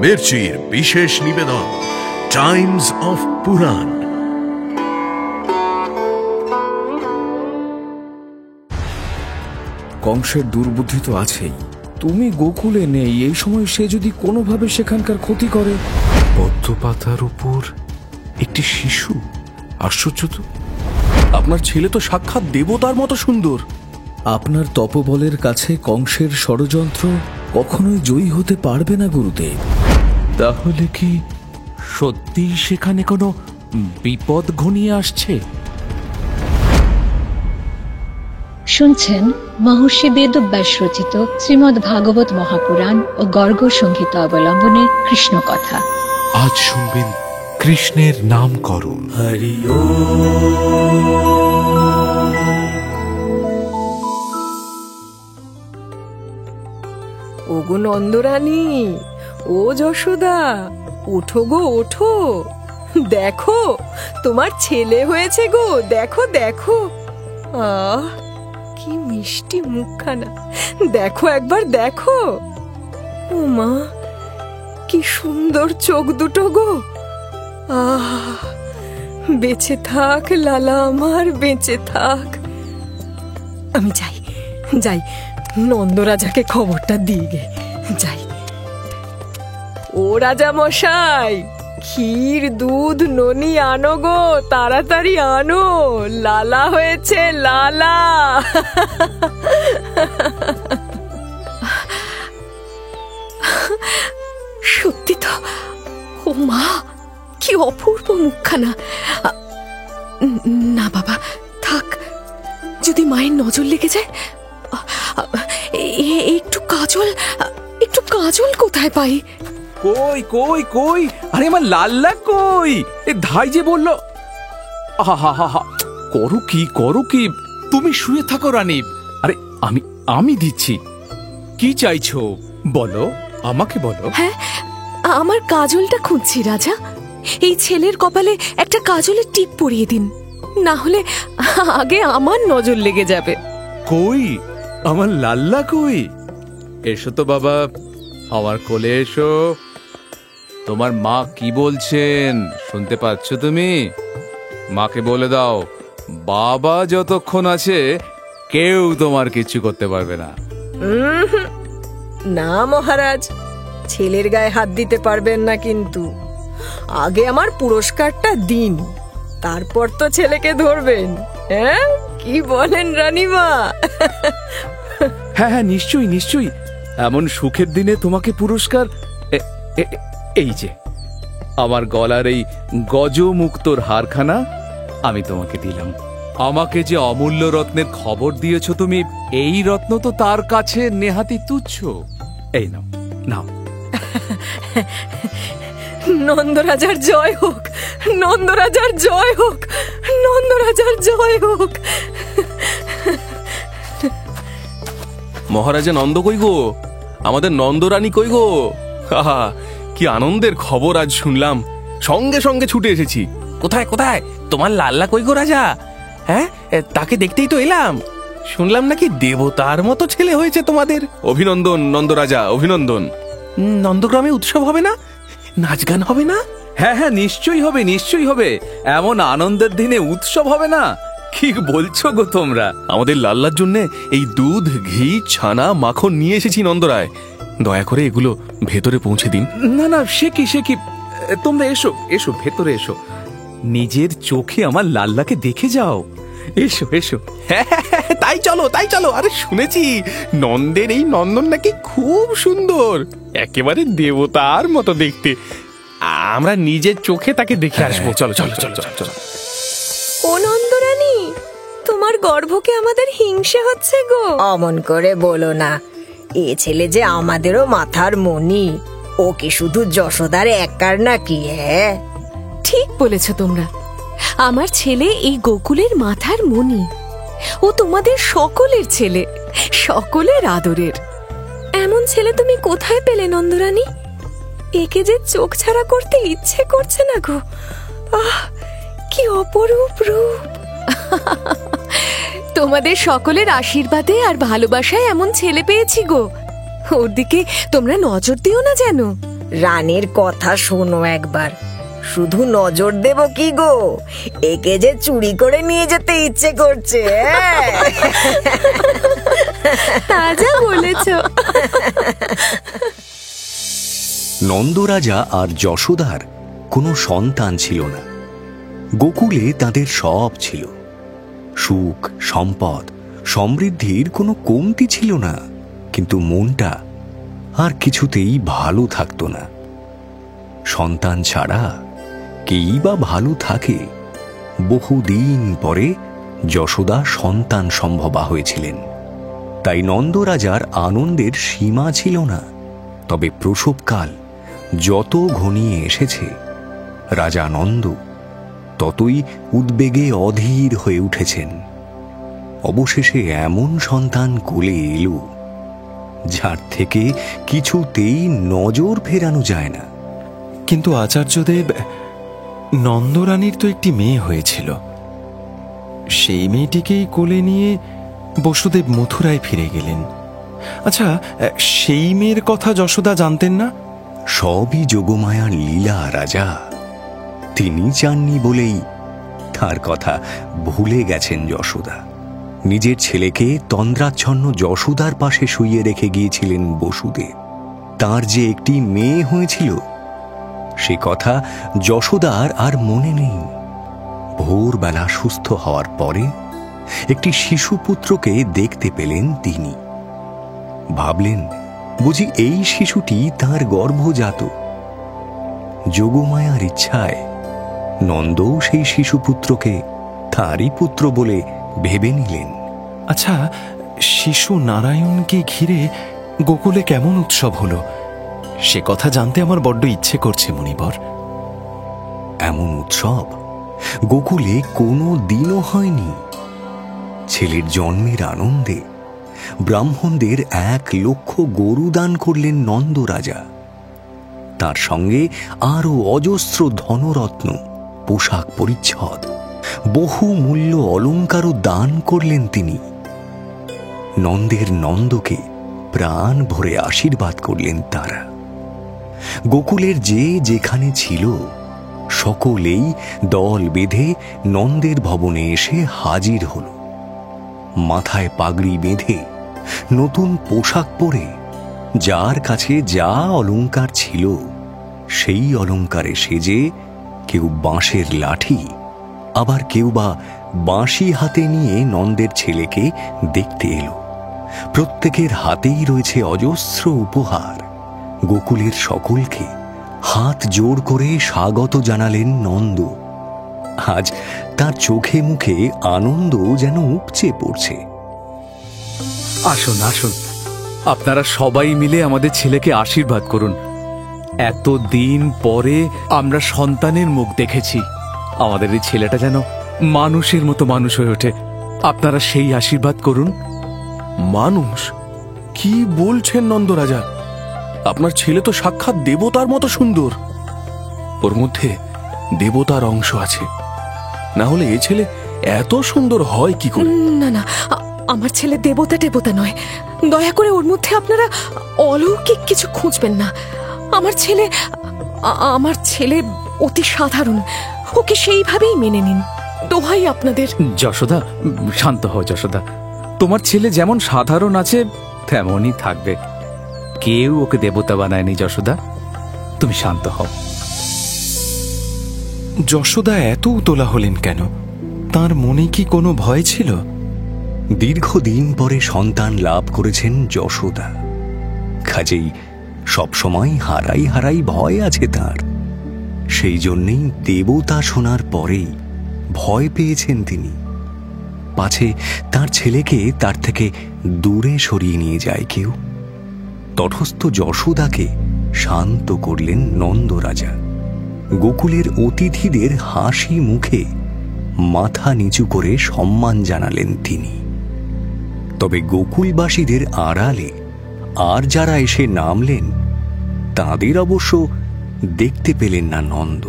মির্চির বিশেষ নিবেদন Times of পুরাণ। কংসের দুর্বুদ্ধি তো আছেই। তুমি গোকুলে নেই, এই সময় সে যদি কোনোভাবে সেখানকার ক্ষতি করে। পদ্মপাতার উপর একটি শিশু, আশ্চর্য তো। আপনার ছেলে তো সাক্ষাৎ দেবতার মতো সুন্দর। আপনার তপবলের কাছে কংসের ষড়যন্ত্র কখনোই জয়ী হতে পারবে না গুরুদেব। তাহলে কি সত্যি সেখানে কোনো বিপদ ঘনিয়ে আসছে? শুনছেন মহর্ষি বেদব্যাস রচিত শ্রীমদ্ ভাগবত মহাপুরাণ ও গর্গ সংহিত অবলম্বনে কৃষ্ণ কথা। আজ শুনবেন কৃষ্ণের নামকরণ। হরি ওগো নন্দরানী, ও যশোদা, ওঠো গো ওঠো, দেখো তোমার ছেলে হয়েছে গো, দেখো দেখো। আহ, কি মিষ্টি মুখখানা, দেখো একবার দেখো। ও মা, কি সুন্দর চোখ দুটো গো। আহ, বেঁচে থাক লালা আমার, বেঁচে থাক। আমি যাই যাই, নন্দরাজাকে খবরটা দিয়ে গে যাই। ও রাজা মশাই, ক্ষীর দুধ ননি আনো গো, তাড়াতাড়ি আনো, লালা হয়েছে লালা। সত্যি তো, ও মা, কি অপূর্ব মুখখানা। না বাবা থাক, যদি মায়ের নজর লেগে যায়। একটু কাজল, একটু কাজল কোথায় পাই? কই কই কই, আরে আমার লাল্লা কই? এ ধাই যে বললো। আহা, করো কি করো কি, তুমি শুয়ে থাকো রানী। আরে আমি আমি দিচ্ছি। কি চাইছো বলো, আমাকে বলো। হ্যাঁ, আমার কাজলটা খুঁজছি রাজা। এই ছেলের কপালে একটা কাজলের টিপ পরিয়ে দিন, না হলে আগে আমার নজর লেগে যাবে। কই আমার লাল্লা কই? এসো তো বাবা, আমার কোলে এসো। তোমার মা কি বলছেন শুনতে পাচ্ছ তুমি? মাকে বলে দাও, বাবা যতক্ষণ আছে কেউ তোমার কিছু করতে পারবে না। না মহারাজ, ছেলের গায়ে হাত দিতে পারবেন না, কিন্তু আগে আমার পুরস্কারটা দিন, তারপর তো ছেলেকে ধরবেন। হ্যাঁ, কি বলেন রানীমা? হ্যাঁ হ্যাঁ, নিশ্চয়ই নিশ্চয়ই। এমন সুখের দিনে তোমাকে পুরস্কার। এই যে আমার গলার এই গজমুক্তোর হারখানা আমি তোমাকে দিলাম। আমাকে যে অমূল্য রত্নের খবর দিয়েছ তুমি, এই রত্ন তো তার কাছে নেহাতি তুচ্ছ। এই নাও নাও। নন্দরাজার জয় হোক, নন্দরাজার জয় হোক, নন্দরাজার জয় হোক। মহারাজা নন্দ কই গো? আমাদের নন্দরানী কই গো? আহা, কি আনন্দের খবর আজ শুনলাম, সঙ্গে সঙ্গে ছুটে এসেছি। কোথায় কোথায় তোমার লাল্লা কই গো রাজা? হ্যাঁ, তাকে দেখতেই তো এলাম। শুনলাম নাকি দেবতার মতো ছেলে হয়েছে তোমাদের। অভিনন্দন নন্দরাজা, অভিনন্দন। নন্দগ্রামে উৎসব হবে না? নাচ গান হবে না? হ্যাঁ হ্যাঁ, নিশ্চয়ই হবে, নিশ্চয়ই হবে। এমন আনন্দের দিনে উৎসব হবে না? কি বলছো গো তোমরা? আমাদের লাল্লার জন্য এই দুধ, ঘি, ছানা, মাখন নিয়ে এসেছি নন্দরায়। দয়া করে এগুলো ভেতরে পৌঁছে দিন। না না, সে কি সে কি, তোমরা এসো এসো, ভেতরে এসো, নিজের চোখে আমার লাল্লাকে দেখে যাও। এসো এসো। হ্যাঁ, তাই চলো তাই চলো। আরে শুনেছি নন্দের এই নন্দন নাকি খুব সুন্দর, একেবারে দেবতার মতো দেখতে। আমরা নিজের চোখে তাকে দেখে আসবো। চলো চলো চলো চলো। ও নন্দরানী, তোমার গর্ভকে আমাদের হিংসে হচ্ছে গো। অমন করে বলো না, এ ছেলে যে আমাদেরও মাথার মণি। ও কি শুধু যশোদার একার নাকি? হ্যাঁ, ঠিক বলেছ তোমরা। আমার ছেলে এই গোকুলের মাথার মণি। ও তোমাদের সকলের ছেলে, সকলের আদরের। এমন ছেলে তুমি কোথায় পেলে নন্দরানী? একে যে চোখ ছাড়া করতে ইচ্ছে করছে না গো। আহ, কি অপরূপ রূপ। তোমাদের সকলের আশীর্বাদে আর ভালোবাসায় এমন ছেলে পেয়েছি গো। ওর দিকে তোমরা নজর দিও না যেন। রানীর কথা শোনো একবার। শুধু নজর দেব কি গো, একে যে চুরি করে নিয়ে যেতে ইচ্ছে করছে। তাজা বলেছ। নন্দরাজা আর যশোদার কোনো সন্তান ছিল না। গোকুলে তাদের সব ছিল, সুখ সম্পদ সমৃদ্ধির কোনো কমতি ছিল না, কিন্তু মনটা আর কিছুতেই ভালো থাকতো না। সন্তান ছাড়া কেই বা ভালো থাকে? বহুদিন পরে যশোদা সন্তান সম্ভবা হয়েছিলেন, তাই নন্দরাজার আনন্দের সীমা ছিল না। তবে প্রসবকাল যত ঘনিয়ে এসেছে, রাজা নন্দ ততই উদ্বেগে অধীর হয়ে উঠেছেন। অবশেষে এমন সন্তান কোলে এলো যার থেকে কিছুতেই নজর ফেরানো যায় না। কিন্তু আচার্যদেব, নন্দরানীর তো একটি মেয়ে হয়েছিল, সেই মেয়েটিকেই কোলে নিয়ে বসুদেব মথুরায় ফিরে গেলেন। আচ্ছা, সেই মেয়ের কথা যশোদা জানতেন না? সবই যোগমায়ার লীলা রাজা। তিনি চাননি বলেই তার কথা ভুলে গেছেন যশোদা। নিজের ছেলেকে তন্দ্রাচ্ছন্ন যশোদার পাশে শুইয়ে রেখে গিয়েছিলেন বসুদেব। তার যে একটি মেয়ে হয়েছিল সে কথা যশোদার আর মনে নেই। ভোরবেলা সুস্থ হওয়ার পরে একটি শিশুপুত্রকে দেখতে পেলেন তিনি। ভাবলেন বুঝি এই শিশুটি তার গর্ভজাত। যোগমায়ার ইচ্ছায় নন্দও সেই শিশুপুত্রকে তারই পুত্র বলে ভেবে নিলেন। আচ্ছা, শিশু নারায়ণকে ঘিরে গোকুলে কেমন উৎসব হলো সে কথা জানতে আমার বড্ড ইচ্ছে করছে মুনিবর। এমন উৎসব গোকুলে কোনো দিনও হয়নি। ছেলের জন্মের আনন্দে ব্রাহ্মণদের 1,00,000 গরু দান করলেন নন্দরাজা। তার সঙ্গে আরো অজস্র ধনরত্ন, পোশাক পরিচ্ছদ, বহু মূল্য অলঙ্কারও দান করলেন তিনি। নন্দের নন্দকে প্রাণ ভরে আশীর্বাদ করলেন তারা। গোকুলের যে যেখানে ছিল সকলেই দল বেঁধে নন্দের ভবনে এসে হাজির হল। মাথায় পাগড়ি বেঁধে, নতুন পোশাক পরে, যার কাছে যা অলঙ্কার ছিল সেই অলঙ্কারে সেজে কেউ বাঁশের লাঠি, আবার কেউ বা বাঁশি হাতে নিয়ে নন্দের ছেলেকে দেখতে এলো। প্রত্যেকের হাতেই রয়েছে অজস্র উপহার। গোকুলের সকলকে হাত জোড় করে স্বাগত জানালেন নন্দ। আজ তার চোখে মুখে আনন্দ যেন উপচে পড়ছে। আসুন আসুন, আপনারা সবাই মিলে আমাদের ছেলেকে আশীর্বাদ করুন। এতদিন পরে আমরা সন্তানের মুখ দেখেছি। আমাদের এই ছেলেটা যেন মানুষের মতো মানুষ হয়ে ওঠে। আপনারা সেই আশীর্বাদ করুন। মানুষ? কি বলছেন নন্দরাজা? আপনার ছেলে তো সাক্ষাৎ দেবতার মতো সুন্দর। ওর মধ্যে দেবতার অংশ আছে, না হলে এ ছেলে এত সুন্দর হয় কি করে? না না, আমার ছেলে দেবতা টেবতা নয়। দয়া করে ওর মধ্যে আপনারা অলৌকিক কিছু খুঁজবেন না। আমার ছেলে অতি সাধারণ, ওকে সেইভাবেই মেনে নিন। দোহাই আপনাদের। যশোদা, শান্ত হও যশোদা। তোমার ছেলে যেমন সাধারণ আছে তেমনই থাকবে। কেউ ওকে দেবতা বানায়নি যশোদা, তুমি শান্ত হও। যশোদা এত উতলা হলেন কেন? তার মনে কি কোনো ভয় ছিল? দীর্ঘদিন পরে সন্তান লাভ করেছেন যশোদা, কাজেই সবসময় হারাই হারাই ভয় আছে তার। সেই জন্যেই দেবতা শোনার পরেই ভয় পেয়েছেন তিনি, পাছে তার ছেলেকে তার থেকে দূরে সরিয়ে নিয়ে যায় কেউ। তটস্থ যশোদাকে শান্ত করলেন নন্দরাজা। গোকুলের অতিথিদের হাসি মুখে মাথা নিচু করে সম্মান জানালেন তিনি। তবে গোকুলবাসীদের আড়ালে আর যারা এসে নামলেন তাদের অবশ্য দেখতে পেলেন না নন্দ।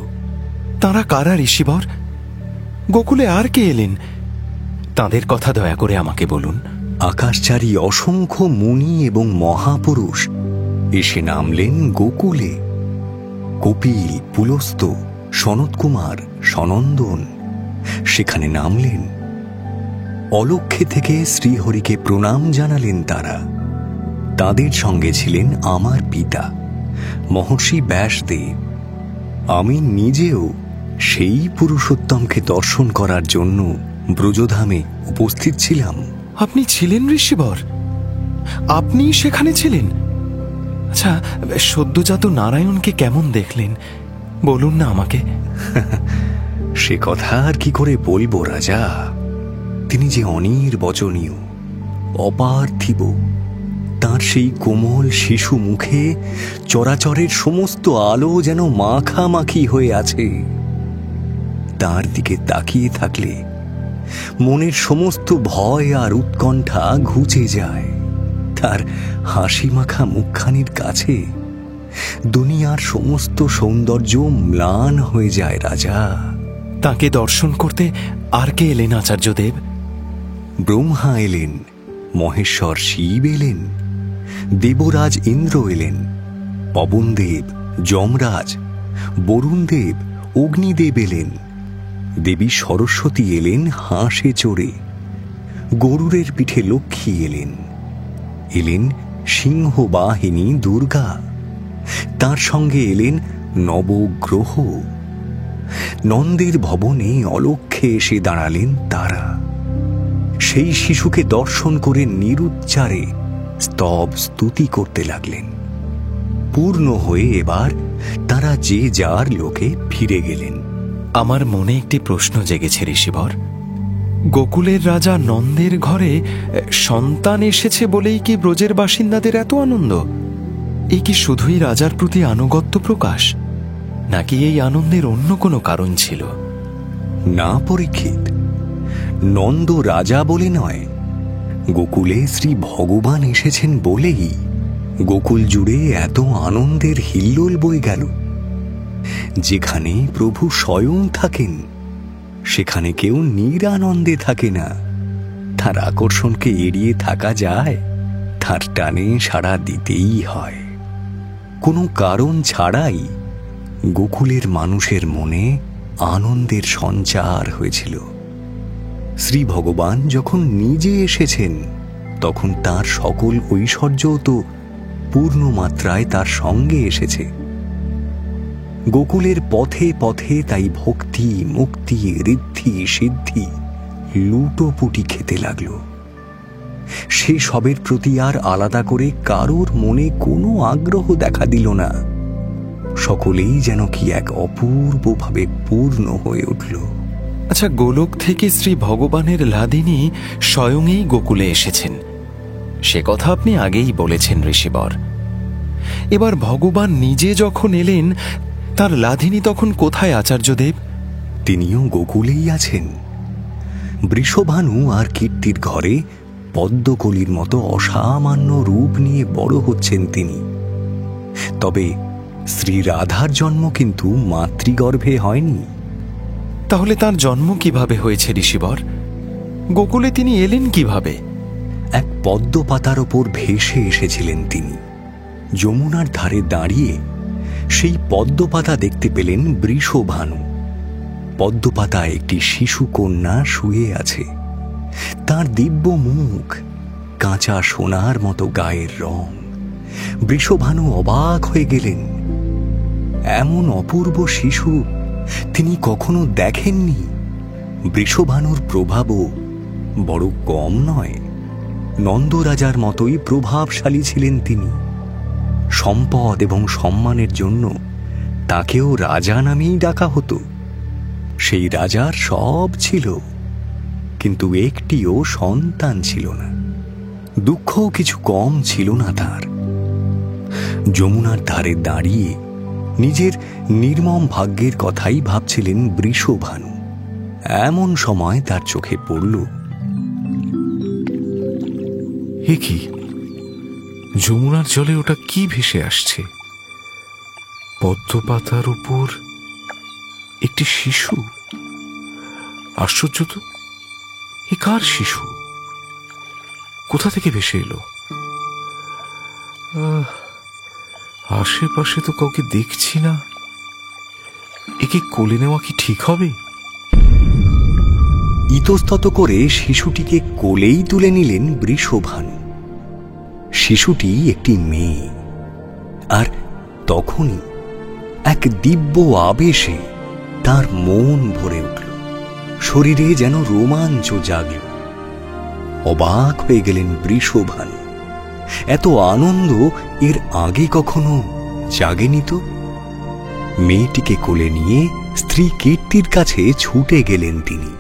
তারা কারা ঋষিবর? গোকুলে আর কে এলেন? তাদের কথা দয়া করে আমাকে বলুন। আকাশচারী অসংখ্য মুনি এবং মহাপুরুষ এসে নামলেন গোকুলে। কপিল, পুলস্ত, সনৎকুমার, সনন্দন সেখানে নামলেন। অলক্ষ্যে থেকে শ্রীহরিকে প্রণাম জানালেন তারা। তাদের সঙ্গে ছিলেন আমার পিতা মহর্ষি ব্যাসদেব। আমি নিজেও সেই পুরুষোত্তমকে দর্শন করার জন্য ব্রজধামে উপস্থিত ছিলাম। আপনি ছিলেন ঋষিবর? আপনি সেখানে ছিলেন? আচ্ছা, সদ্যজাত নারায়ণকে কেমন দেখলেন বলুন না আমাকে। সে কথা আর কি করে বলবো রাজা। তিনি যে অনির্বচনীয়, অপার্থিব। তার সেই কোমল শিশু মুখে চরাচরের সমস্ত আলো যেন মাখামাখি হয়ে আছে। তার দিকে তাকিয়ে থাকলে মনের সমস্ত ভয় আর উৎকণ্ঠা ঘুচে যায়। তার হাসি মাখা মুখখানির কাছে দুনিয়ার সমস্ত সৌন্দর্য ম্লান হয়ে যায় রাজা। তাকে দর্শন করতে আর কে এলেন আচার্যদেব? ব্রহ্মা এলেন, মহেশ্বর শিব এলেন, দেবরাজ ইন্দ্র এলেন, পবনদেব, যমরাজ, বরুণদেব, অগ্নিদেব এলেন, দেবী সরস্বতী এলেন হাঁসে চড়ে, গরুরের পিঠে লক্ষ্মী এলেন, এলেন সিংহবাহিনী দুর্গা, তার সঙ্গে এলেন নবগ্রহ। নন্দের ভবনে অলক্ষ্যে এসে দাঁড়ালেন তারা। সেই শিশুকে দর্শন করে নিরুচ্চারে স্তব স্তুতি করতে লাগলেন। পূর্ণ হয়ে এবার তারা যে যার লোকে ফিরে গেলেন। আমার মনে একটি প্রশ্ন জেগেছে ঋষিবর। গোকুলের রাজা নন্দের ঘরে সন্তান এসেছে বলেই কি ব্রজের বাসিন্দাদের এত আনন্দ? এই কি শুধুই রাজার প্রতি আনুগত্য প্রকাশ, নাকি এই আনন্দের অন্য কোনো কারণ ছিল? না পরীক্ষিত, নন্দ রাজা বলে নয়, গোকুলে শ্রী ভগবান এসেছেন বলেই গোকুল জুড়ে এত আনন্দের হিল্লোল বয়ে গেল। যেখানে প্রভু স্বয়ং থাকেন সেখানে কেউ নিরানন্দে থাকে না। তার আকর্ষণকে এড়িয়ে থাকা যায়? তার টানে সাড়া দিতেই হয়। কোনো কারণ ছাড়াই গোকুলের মানুষের মনে আনন্দের সঞ্চার হয়েছিল। শ্রী ভগবান যখন নিজে এসেছেন তখন তার সকল ঐশ্বর্য তো পূর্ণ মাত্রায় তার সঙ্গে এসেছে। গোকুলের পথে পথে তাই ভক্তি, মুক্তি, ঋদ্ধি, সিদ্ধি লুটোপুটি খেতে লাগল। সে সবের প্রতি আর আলাদা করে কারোর মনে কোনো আগ্রহ দেখা দিল না। সকলেই যেন কি এক অপূর্বভাবে পূর্ণ হয়ে উঠল। আচ্ছা, গোলক থেকে শ্রী ভগবানের লাদিনী স্বয়ংই গোকুলে এসেছেন, সে কথা আপনি আগেই বলেছেন ঋষিবর। এবার ভগবান নিজে যখন এলেন, তার লাদিনী তখন কোথায় আচার্যদেব? তিনিও গোকুলেই আছেন। বৃষভানু আর কীর্তির ঘরে পদ্মকলির মতো অসামান্য রূপ নিয়ে বড় হচ্ছেন তিনি। তবে শ্রী রাধার জন্ম কিন্তু মাতৃগর্ভে হয়নি। তাহলে তার জন্ম কিভাবে হয়েছে ঋষিবর? গোকুলে তিনি এলেন কিভাবে? এক পদ্ম পাতার ওপর ভেসে এসেছিলেন তিনি। যমুনার ধারে দাঁড়িয়ে সেই পদ্মপাতা দেখতে পেলেন বৃষভানু। পদ্মপাতায় একটি শিশু কন্যা শুয়ে আছে। তার দিব্য মুখ, কাঁচা সোনার মতো গায়ের রং। বৃষভানু অবাক হয়ে গেলেন। এমন অপূর্ব শিশু তিনি কখনো দেখেননি। বৃষভানুর প্রভাবও বড় কম নয়। নন্দরাজার মতোই প্রভাবশালী ছিলেন তিনি। সম্পদ এবং সম্মানের জন্য তাকেও রাজা নামেই ডাকা হতো। সেই রাজার সব ছিল, কিন্তু একটিও সন্তান ছিল না। দুঃখও কিছু কম ছিল না তার। যমুনার ধারে দাঁড়িয়ে নিজের নির্মম ভাগ্যের কথাই ভাবছিলেন বৃষভানু। এমন সময় তার চোখে পড়ল, এ কি? যমুনার জলে ওটা কি ভেসে আসছে? পদ্মপাতার উপর একটি শিশু। আশ্চর্য তো, এ কার শিশু? কোথা থেকে ভেসে এলো? আশেপাশে তো কাউকে দেখছি না। একে কোলে নেওয়া কি ঠিক হবে? ইতস্তত করে শিশুটিকে কোলেই তুলে নিলেন বৃষভানু। শিশুটি একটি মেয়ে, আর তখনই এক দিব্য আবেশে তার মন ভরে উঠল, শরীরে যেন রোমাঞ্চ জাগল। অবাক হয়ে গেলেন বৃষভানু। এত আনন্দ এর আগে কখনো জাগেনি তো। মেয়েটিকে কোলে নিয়ে স্ত্রী কীর্তির কাছে ছুটে গেলেন তিনি।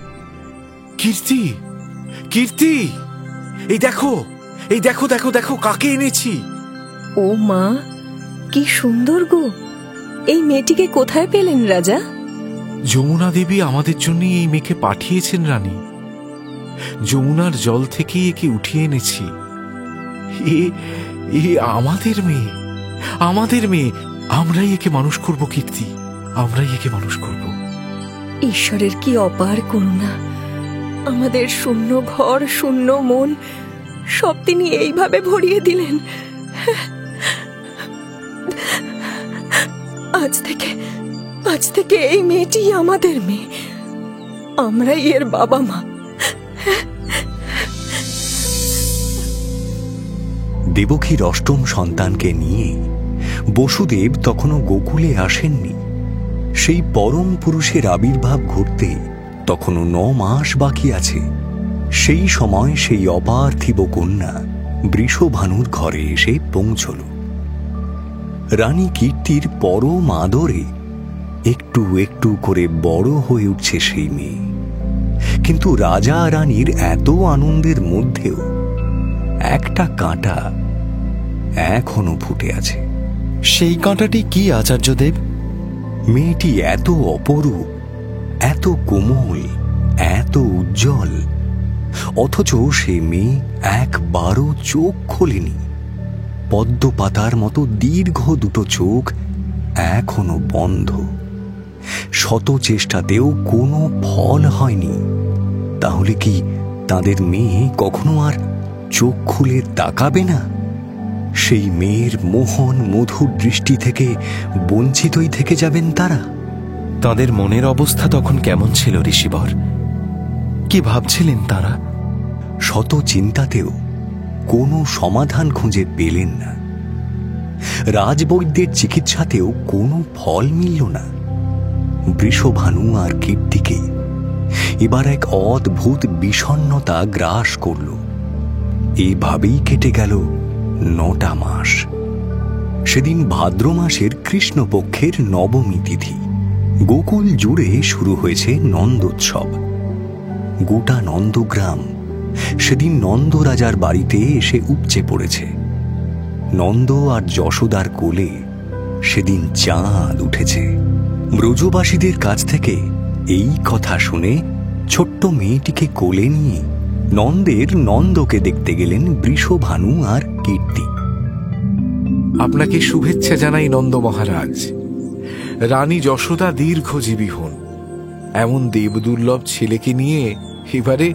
কীর্তি, কীর্তি, এই দেখো, এই দেখো দেখো দেখো কাকে এনেছি। ও মা, কি সুন্দর গো! এই মেয়েটিকে কোথায় পেলেন রাজা? যমুনা দেবী আমাদের জন্য এই মেয়েকে পাঠিয়েছেন রানী। যমুনার জল থেকে একে উঠিয়ে এনেছি। এ আমাদের মেয়ে, আমাদের মেয়ে। আমরাই একে মানুষ করব কীর্তি, আমরাই একে মানুষ করব। ঈশ্বরের কি অপার করুণা! আমাদের শূন্য ঘর, শূন্য মন সব তিনি এইভাবে ভরিয়ে দিলেন। আজ থেকে এই মেয়েটি আমাদের মেয়ে, আমরাই এর বাবা মা। দেবকীর অষ্টম সন্তানকে নিয়ে বসুদেব তখনও গোকুলে আসেননি। সেই পরম পুরুষের আবির্ভাব ঘটতে তখনও 9 মাস বাকি আছে। সেই সময় সেই অপার্থিব কন্যা বৃষভানুর ঘরে এসে পৌঁছল। রানী কীর্তির পরম আদরে একটু একটু করে বড় হয়ে উঠছে সেই মেয়ে। কিন্তু রাজা রানীর এত আনন্দের মধ্যেও একটা কাঁটা এখনো ফুটে আছে। সেই কাঁটাটি কি আচার্যদেব? মেয়েটি এত অপরূপ, এত কোমল, এত উজ্জ্বল, অথচ সে মেয়ে একবারও চোখ খোলেনি। পদ্ম পাতার মতো দীর্ঘ দুটো চোখ এখনো বন্ধ। শত চেষ্টাতেও কোনো ফল হয়নি। তাহলে কি তাদের মেয়ে কখনো আর চোখ খুলে তাকাবে না? সেই মেয়ের মোহন মধুর দৃষ্টি থেকে বঞ্চিতই থেকে যাবেন তারা। তাদের মনের অবস্থা তখন কেমন ছিল ঋষিবর? কি ভাবছিলেন তারা? শত চিন্তাতেও কোনো সমাধান খুঁজে পেলেন না। রাজবৈদ্যের চিকিৎসাতেও কোনো ফল মিলল না। বৃষভানু আর কীর্তিকে এবার এক অদ্ভুত বিষণ্ণতা গ্রাস করল। এইভাবেই কেটে গেল 9টা মাস। সেদিন ভাদ্র মাসের কৃষ্ণপক্ষের নবমী তিথি। গোকুল জুড়ে শুরু হয়েছে নন্দোৎসব। গোটা নন্দগ্রাম সেদিন নন্দ রাজার বাড়িতে এসে উপচে পড়েছে। নন্দ আর যশোদার কোলে সেদিন চাঁদ উঠেছে। ব্রজবাসীদের কাছ থেকে এই কথা শুনে ছোট্ট মেয়েটিকে কোলে নিয়ে নন্দের নন্দকে দেখতে গেলেন বৃষভানু আর কীর্তি। আপনাকে শুভেচ্ছা জানাই নন্দ মহারাজ। রানী যশোদা দীর্ঘজীবী হন। এমন দেবদুর্লভ ছেলেকে নিয়ে এবারে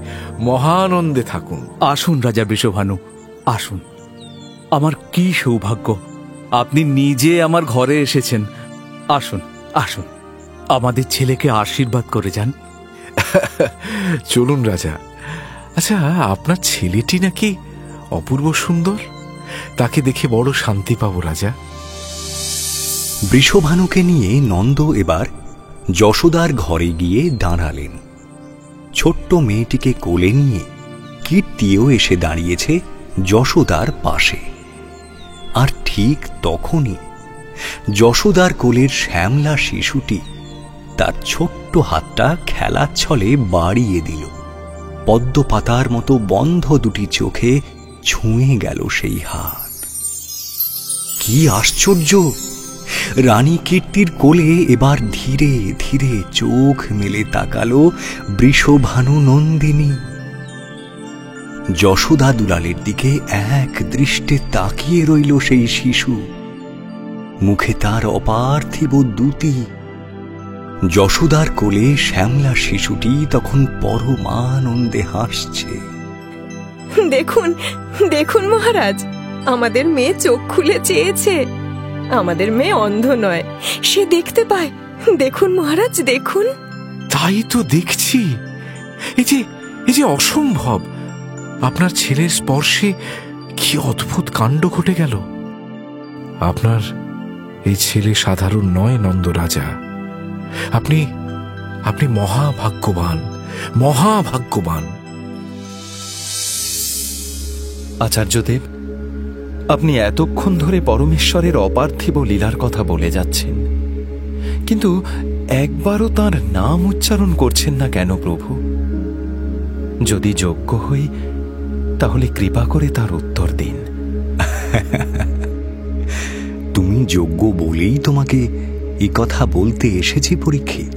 মহানন্দে থাকুন। আসুন রাজা বৃষভানু, আসুন। আমার কি সৌভাগ্য, আপনি নিজে আমার ঘরে এসেছেন। আসুন আসুন, আমাদের ছেলেকে আশীর্বাদ করে যান। চলুন রাজা। আচ্ছা, আপনার ছেলেটি নাকি অপূর্ব সুন্দর? তাকে দেখে বড় শান্তি পাবো রাজা। বৃষভানুকে নিয়ে নন্দ এবার যশোদার ঘরে গিয়ে দাঁড়ালেন। ছোট্ট মেয়েটিকে কোলে নিয়ে কীর্তিও এসে দাঁড়িয়েছে যশোদার পাশে। আর ঠিক তখনই যশোদার কোলের শ্যামলা শিশুটি তার ছোট্ট হাতটা খেলার ছলে বাড়িয়ে দিল। পদ্ম পাতার মতো বন্ধ দুটি চোখে ছুঁয়ে গেল সেই হাত। কি আশ্চর্য! রানী কীর্তির কোলে এবার ধীরে ধীরে চোখ মেলে তাকালো বৃষভানু নন্দিনী। যশোদা দুলালের দিকে এক দৃষ্টে তাকিয়ে রইল সেই শিশু। মুখে তার অপার্থিব দ্যুতি। যশোদার কোলে শ্যামলা শিশুটি তখন পরমানন্দে হাসছে। দেখুন দেখুন মহারাজ, আমাদের মেয়ে চোখ খুলে চেয়েছে। আমাদের মেয়ে অন্ধ নয়, সে দেখতে পায়, দেখুন মহারাজ, দেখুন। তাই তো দেখছি। এই যে অসম্ভব! আপনার ছেলের স্পর্শে কি অদ্ভুত কাণ্ড ঘটে গেল। আপনার এই ছেলে সাধারণ নয় নন্দরাজা। আপনি মহাভাগ্যবান, মহাভাগ্যবান। আচার্যদেব, আপনি এতক্ষণ ধরে পরমেশ্বরের অপার্থিব লীলার কথা বলে যাচ্ছেন, কিন্তু একবারও তার নাম উচ্চারণ করছেন না কেন প্রভু? যদি যোগ্য হই তাহলে কৃপা করে তার উত্তর দিন। তুমি যোগ্য বলেই তোমাকে এ কথা বলতে এসেছি পরীক্ষিত।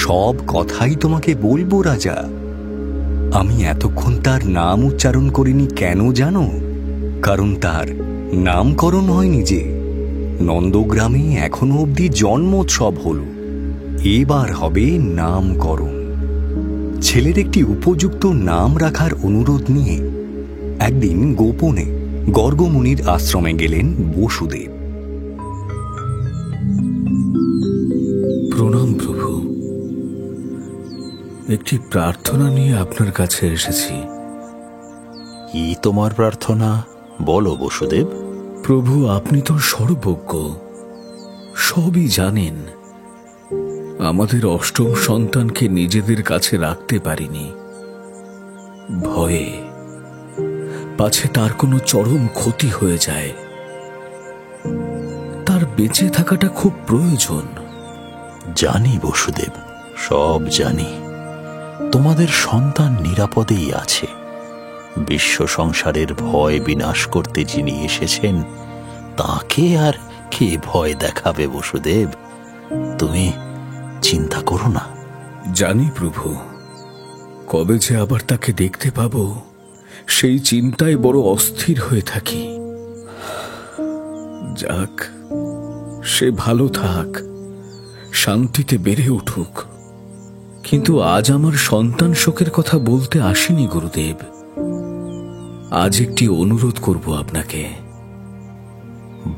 সব কথাই তোমাকে বলবো রাজা। আমি এতক্ষণ তার নাম উচ্চারণ করিনি কেন জানো? কারণ তার নামকরণ হয়নি যে। নন্দগ্রামে এখনো অবধি জন্মোৎসব হল, এবার হবে নামকরণ। ছেলের একটি উপযুক্ত নাম রাখার অনুরোধ নিয়ে একদিন গোপনে গর্গমুনির আশ্রমে গেলেন বসুদেব। প্রণাম প্রভু, একটি প্রার্থনা নিয়ে আপনার কাছে এসেছি। কি তোমার প্রার্থনা? বলো বসুদেব। প্রভু, আপনি তো সর্বজ্ঞ, সবই জানেন। আমাদের অষ্টম সন্তানকে নিজেদের কাছে রাখতে পারিনি, ভয়ে পাছে তার কোনো চরম ক্ষতি হয়ে যায়। তার বেঁচে থাকাটা খুব প্রয়োজন। জানি বসুদেব, সব জানি। তোমাদের সন্তান নিরাপদেই আছে। বিশ্ব সংসারের ভয় বিনাশ করতে যিনি এসেছেন, তাকে আর কে ভয় দেখাবে বসুদেব? তুমি চিন্তা করো না। জানি প্রভু, কবে যে আবার তাকে দেখতে পাবো সেই চিন্তায় বড় অস্থির হয়ে থাকি। যাক, সে ভালো থাক, শান্তিতে বেড়ে উঠুক। কিন্তু আজ আমার সন্তান শোকের কথা বলতে আসিনি গুরুদেব। আজ একটি অনুরোধ করব আপনাকে।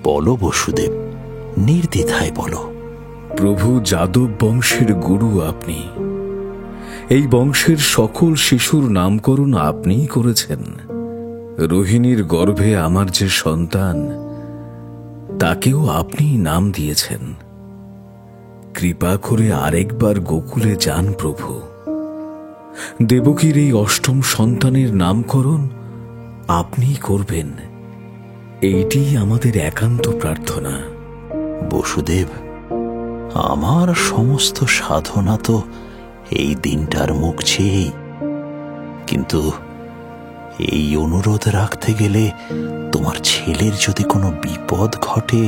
বলো বসুদেব, নির্দ্বিধায় বলো। প্রভু, যাদব বংশের গুরু আপনি। এই বংশের সকল শিশুর নামকরণ আপনিই করেছেন। রোহিণীর গর্ভে আমার যে সন্তান, তাকেও আপনিই নাম দিয়েছেন। কৃপা করে আরেকবার গোকুলে যান প্রভু। দেবকীর এই অষ্টম সন্তানের নামকরণ আপনিই করবেন, এইটি আমাদের একান্ত প্রার্থনা। বসুদেব, আমার সমস্ত সাধনা তো এই দিনটার মুখ চেয়েই। কিন্তু এই অনুরোধ রাখতে গেলে তোমার ছেলের যদি কোনো বিপদ ঘটে,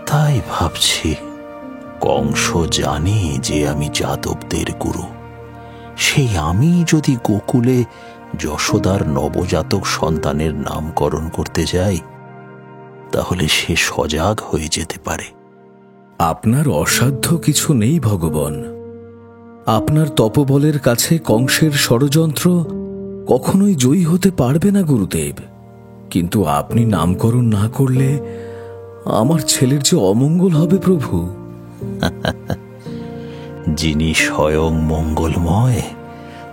তাই ভাবছি। কংস জানে যে আমি যাদবদের গুরু। সেই আমি যদি গোকুলে যশোদার নবজাতক সন্তানের নামকরণ করতে যাই, তাহলে সে সজাগ হয়ে যেতে পারে। আপনার অসাধ্য কিছু নেই ভগবান। আপনার তপবলের কাছে কংসের ষড়যন্ত্র কখনোই জয়ী হতে পারবে না গুরুদেব। কিন্তু আপনি নামকরণ না করলে আমার ছেলের যে অমঙ্গল হবে প্রভু। যিনি স্বয়ং মঙ্গলময়,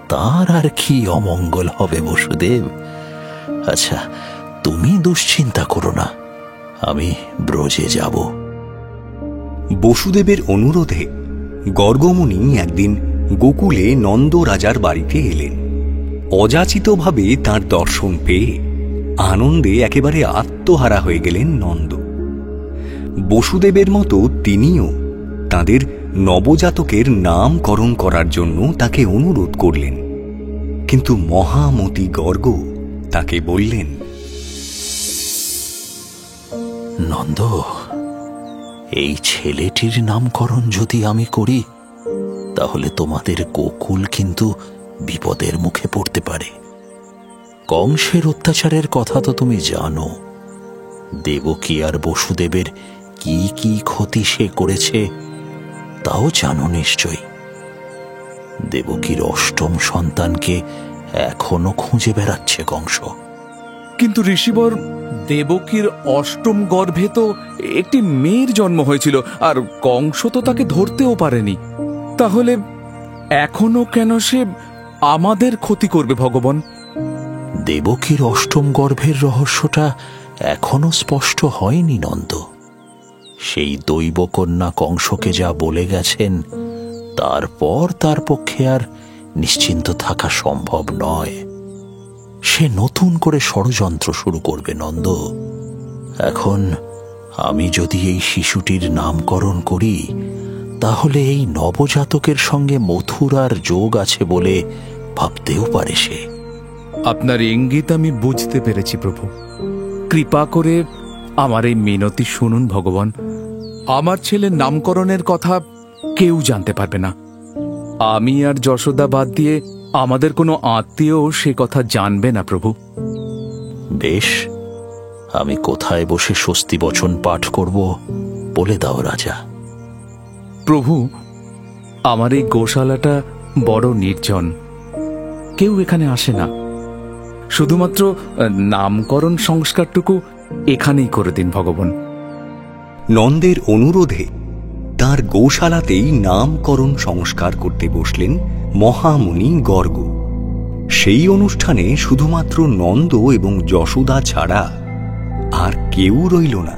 তার আর কি অমঙ্গল হবে বসুদেব? আচ্ছা, তুমি দুশ্চিন্তা করো না, আমি ব্রজে যাব। বসুদেবের অনুরোধে গর্গমুনি একদিন গোকুলে নন্দ রাজার বাড়িতে এলেন। অযাচিতভাবে তাঁর দর্শন পেয়ে আনন্দে একেবারে আত্মহারা হয়ে গেলেন নন্দ। বসুদেবের মতো তিনিও তাঁদের নবজাতকের নামকরণ করার জন্য তাকে অনুরোধ করলেন। কিন্তু মহামতি গর্গ তাকে বললেন, নন্দ, এই ছেলেটির নামকরণ যদি আমি করি, তাহলে তোমাদের গোকুল কিন্তু বিপদের মুখে পড়তে পারে। কংসের অত্যাচারের কথা তো তুমি জানো। দেবকী আর বসুদেবের কি কি ক্ষতি সে করেছে তাও জানো নিশ্চয়ই। দেবকীর অষ্টম সন্তানকে এখনো খুঁজে বেড়াচ্ছে কংস। কিন্তু ঋষিবর, দেবকীর অষ্টম গর্ভে তো একটি মেয়ের জন্ম হয়েছিল, আর কংস তো তাকে ধরতেও পারেনি। তাহলে এখনো কেন সে আমাদের ক্ষতি করবে ভগবান? দেবকীর অষ্টম গর্ভের রহস্যটা এখনো স্পষ্ট হয়নি নন্দ। সেই দৈবকন্যা কংসকে যা বলে গেছেন, তারপর তার পক্ষে আর নিশ্চিন্ত থাকা সম্ভব নয়। সে নতুন করে ষড়যন্ত্র শুরু করবে নন্দ। এখন আমি যদি এই শিশুটির নামকরণ করি, তাহলে এই নবজাতকের সঙ্গে মথুরার যোগ আছে বলে ভাবতেও পারে সে। আপনার ইঙ্গিত আমি বুঝতে পেরেছি প্রভু। কৃপা করে আমার এই মিনতি শুনুন ভগবান। আমার ছেলের নামকরণের কথা কেউ জানতে পারবে না। আমি আর যশোদা বাদ দিয়ে আমাদের কোনো আত্মীয় সে কথা জানবে না প্রভু। বেশ, আমি কোথায় বসে স্বস্তি বচন পাঠ করব বলে দাও রাজা। প্রভু, আমার এই গোশালাটা বড় নির্জন, কেউ এখানে আসে না। শুধুমাত্র নামকরণ সংস্কারটুকু এখানেই করে দিন ভগবান। নন্দের অনুরোধে তার গোশালাতেই নামকরণ সংস্কার করতে বসলেন মহামুনি গর্গ। সেই অনুষ্ঠানে শুধুমাত্র নন্দ এবং যশোদা ছাড়া আর কেউ রইল না।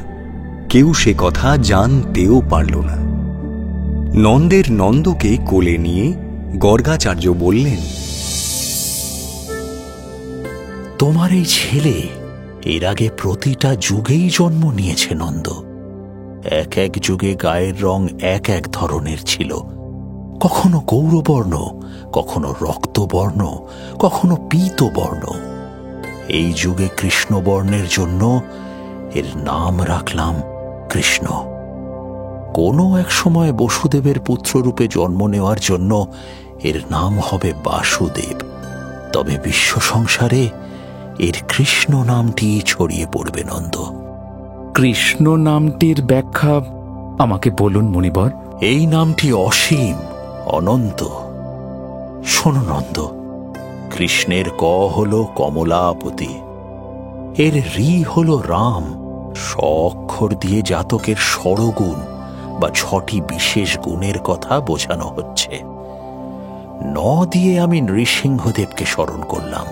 কেউ সে কথা জানতেও পারল না। নন্দের নন্দকে কোলে নিয়ে গর্গাচার্য বললেন, তোমার এই ছেলে এর আগে প্রতিটা যুগেই জন্ম নিয়েছে নন্দ। এক এক যুগে গায়ের রং এক এক ধরনের ছিল, কখনো গৌরবর্ণ, কখনো রক্তবর্ণ, কখনো পীতবর্ণ। এই যুগে কৃষ্ণবর্ণের জন্য এর নাম রাখলাম কৃষ্ণ। কোনো এক সময় বসুদেবের পুত্ররূপে জন্ম নেওয়ার জন্য এর নাম হবে বাসুদেব। তবে বিশ্ব সংসারে এর কৃষ্ণ নামটি ছড়িয়ে পড়বে নন্দ। কৃষ্ণ নামটির ব্যাখ্যা আমাকে বলুন মুনিবর। এই নামটি অসীম, অনন্ত। শোনো নন্দ, কৃষ্ণের ক হল কমলাপতি, এর রি হল রাম। স অক্ষর দিয়ে জাতকের ষড়গুণ বা 6টি বিশেষ গুণের কথা বোঝানো হচ্ছে। ন দিয়ে আমি নৃসিংহদেবকে স্মরণ করলাম।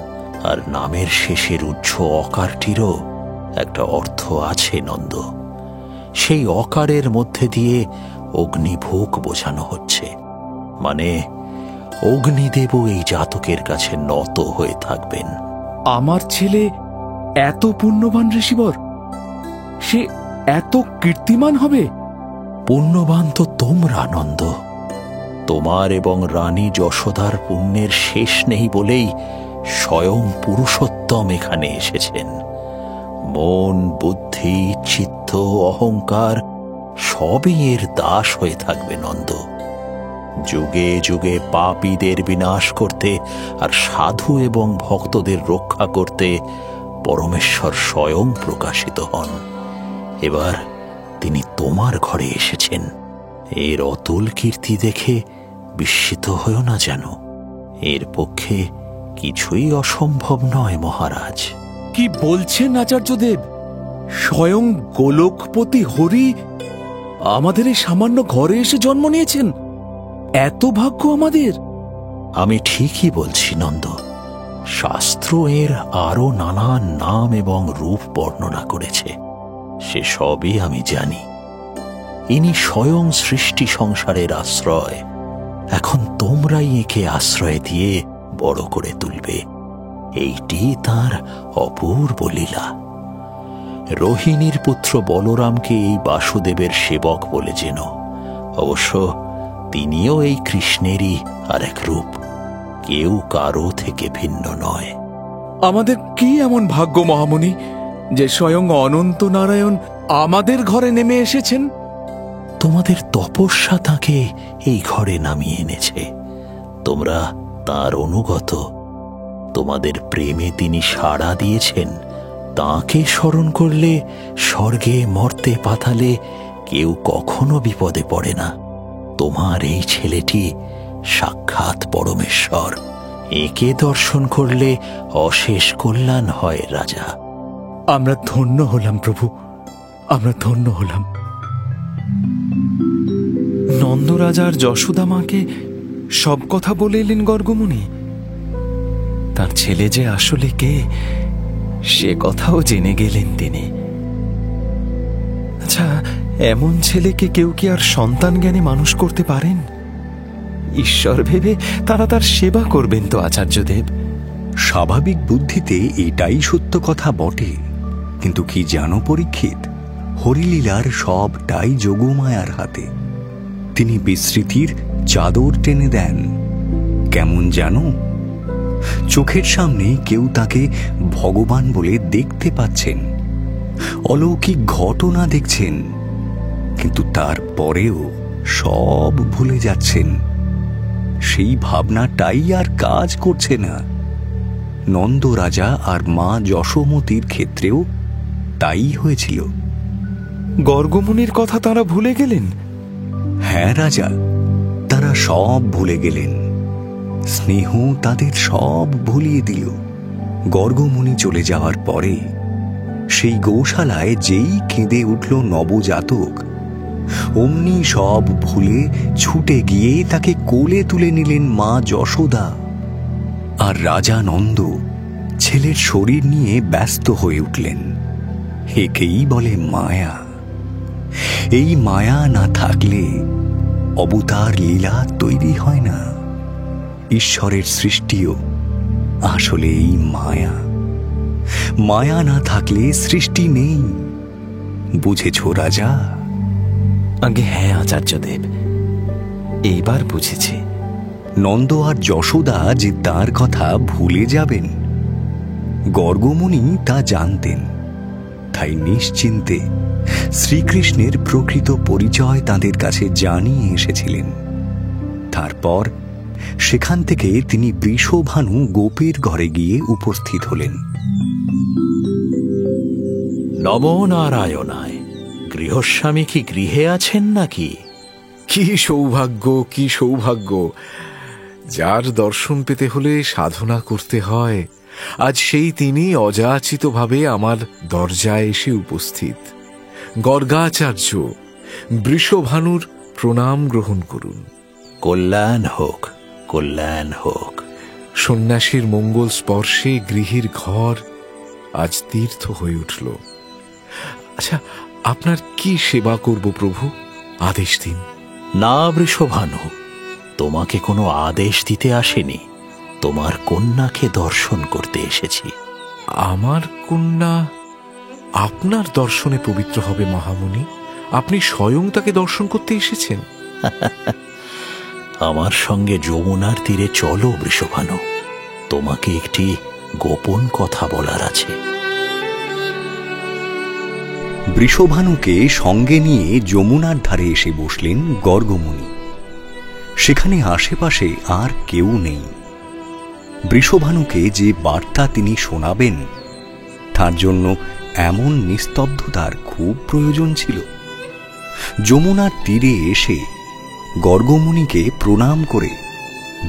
আর নামের শেষের উচ্চ অকারটিরও একটা অর্থ আছে নন্দ। সেই অকারের মধ্যে দিয়ে অগ্নিভোগ বোঝানো হচ্ছে, মানে অগ্নিদেবও এই জাতকের কাছে নত হয়ে থাকবেন। আমার ছেলে এত পুণ্যবান ঋষিবর, সে এত কীর্তিমান হবে? পুণ্যবান তো তোমরা নন্দ। তোমার এবং রানী যশোদার পুণ্যের শেষ নেই বলেই স্বয়ং পুরুষোত্তম এখানে এসেছেন। মন, বুদ্ধি, চিত্ত, অহংকার সবই এর দাস হয়ে থাকবে নন্দ। যুগে যুগে পাপীদের বিনাশ করতে আর সাধু এবং ভক্তদের রক্ষা করতে পরমেশ্বর স্বয়ং প্রকাশিত হন। এবার তিনি তোমার ঘরে এসেছেন। এর অতুল কীর্তি দেখে বিস্মিত হও না যেন। এর পক্ষে কিছুই অসম্ভব নয় মহারাজ। কি বলছেন আচার্যদেব? স্বয়ং গোলকপতি হরি আমাদের এই সামান্য ঘরে এসে জন্ম নিয়েছেন? এত ভাগ্য আমাদের। আমি ঠিকই বলছি নন্দ। শাস্ত্র এর আরো নানান নাম এবং রূপ বর্ণনা করেছে, সে সবই আমি জানি। ইনি স্বয়ং সৃষ্টি সংসারের আশ্রয়। এখন তোমরাই একে আশ্রয় দিয়ে বড় করে তুলবে, এইটি তার অপূর্ব লীলা। রোহিণীর পুত্র বলরামকে এই বাসুদেবের সেবক বলে যেন। অবশ্য তিনিও এই কৃষ্ণেরই আরেক রূপ, কেউ কারো থেকে ভিন্ন নয়। আমাদের কি এমন ভাগ্য মহামুনি যে স্বয়ং অনন্ত নারায়ণ আমাদের ঘরে নেমে এসেছেন? তোমাদের তপস্যা তাকে এই ঘরে নামিয়ে এনেছে। তোমরা তার অনুগত। তোমাদের প্রেমে তিনি সাড়া দিয়েছেন। তাঁকে স্মরণ করলে স্বর্গে, মর্তে, পাতালে কেউ কখনো বিপদে পড়ে না। তোমার এই ছেলেটি সাক্ষাৎ পরমেশ্বর। একে দর্শন করলে অশেষ কল্যাণ হয় রাজা। আমরা ধন্য হলাম প্রভু, আমরা ধন্য হলাম। নন্দরাজার যশোদা মাকে সব কথা বলে এলেন গর্গমুনি। তার ছেলে যে আসলে কে সে কথাও জেনে গেলেন তিনি। আচ্ছা, এমন ছেলেকে কেউ কি আর সন্তান জ্ঞানে মানুষ করতে পারেন? ঈশ্বর ভেবে তারা তার সেবা করবেন তো আচার্যদেব। স্বাভাবিক বুদ্ধিতে এটাই সত্য কথা বটে, কিন্তু কি জানো পরীক্ষিত, হরিলীলার সবটাই যোগমায়ার হাতে। তিনি বিস্মৃতির চাদর টেনে দেন। কেমন জানো? চোখের সামনে কেউ তাকে ভগবান বলে দেখতে পাচ্ছেন, অলৌকিক ঘটনা দেখছেন, কিন্তু তারপরেও সব ভুলে যাচ্ছেন। সেই ভাবনাটাই আর কাজ করছে না। নন্দরাজা আর মা যশোমতীর ক্ষেত্রেও তাই হয়েছিল। গর্গমুনির কথা তারা ভুলে গেলেন? হ্যাঁ রাজা, তারা সব ভুলে গেলেন। স্নেহ তাদের সব ভুলিয়ে দিল। গর্গমুনি চলে যাওয়ার পরে সেই গৌশালায় যেই কেঁদে উঠল নবজাতক, অমনি সব ভুলে ছুটে গিয়ে তাকে কোলে তুলে নিলেন মা যশোদা। আর রাজা নন্দ ছেলের শরীর নিয়ে ব্যস্ত হয়ে উঠলেন। একেই বলে মায়া। এই মায়া না থাকলে অবতার লীলা তৈরি হয় না। ঈশ্বরের সৃষ্টিও আসলে এই মায়া। মায়া না থাকলে সৃষ্টি নেই। বুঝেছ রাজা? আগে হ্যাঁ আচার্যদেব, এইবার বুঝেছি। নন্দ আর যশোদা যে তার কথা ভুলে যাবেন, গর্গমুনি তা জানতেন। তাই নিশ্চিন্তে শ্রীকৃষ্ণের প্রকৃত পরিচয় তাদের কাছে জানিয়ে এসেছিলেন। তারপর সেখান থেকে তিনি বৃষভানু গোপের ঘরে গিয়ে উপস্থিত হলেন। নমো নারায়ণায়। গৃহস্বামী কি গৃহে আছেন নাকি? কি সৌভাগ্য, কি সৌভাগ্য! যার দর্শন পেতে হলে সাধনা করতে হয়, আজ সেই তিনি অযাচিতভাবে আমার দরজায় এসে উপস্থিত। গর্গাচার্য, বৃষভানুর প্রণাম গ্রহণ করুন। কল্যাণ হোক, কল্যাণ হোক। সন্ন্যাসীর মঙ্গল স্পর্শে গৃহীর ঘর আজ তীর্থ হয়ে উঠল। আচ্ছা, আপনার কি সেবা করব প্রভু? আদেশ দিন। না বৃষভানু, তোমাকে কোনো আদেশ দিতে আসেনি। তোমার কন্যাকে দর্শন করতে এসেছি। আমার কন্যা আপনার দর্শনে পবিত্র হবে মহামুনি? আপনি স্বয়ং তাকে দর্শন করতে এসেছেন? আমার সঙ্গে যমুনার তীরে চলো বৃষভানু, তোমাকে একটি গোপন কথা বলার আছে। বৃষভানুকে সঙ্গে নিয়ে যমুনার ধারে এসে বসলেন গর্গমুনি। সেখানে আশেপাশে আর কেউ নেই। বৃষভানুকে যে বার্তা তিনি শোনাবেন, তার জন্য এমন নিস্তব্ধতার খুব প্রয়োজন ছিল। যমুনার তীরে এসে গর্গমুনিকে প্রণাম করে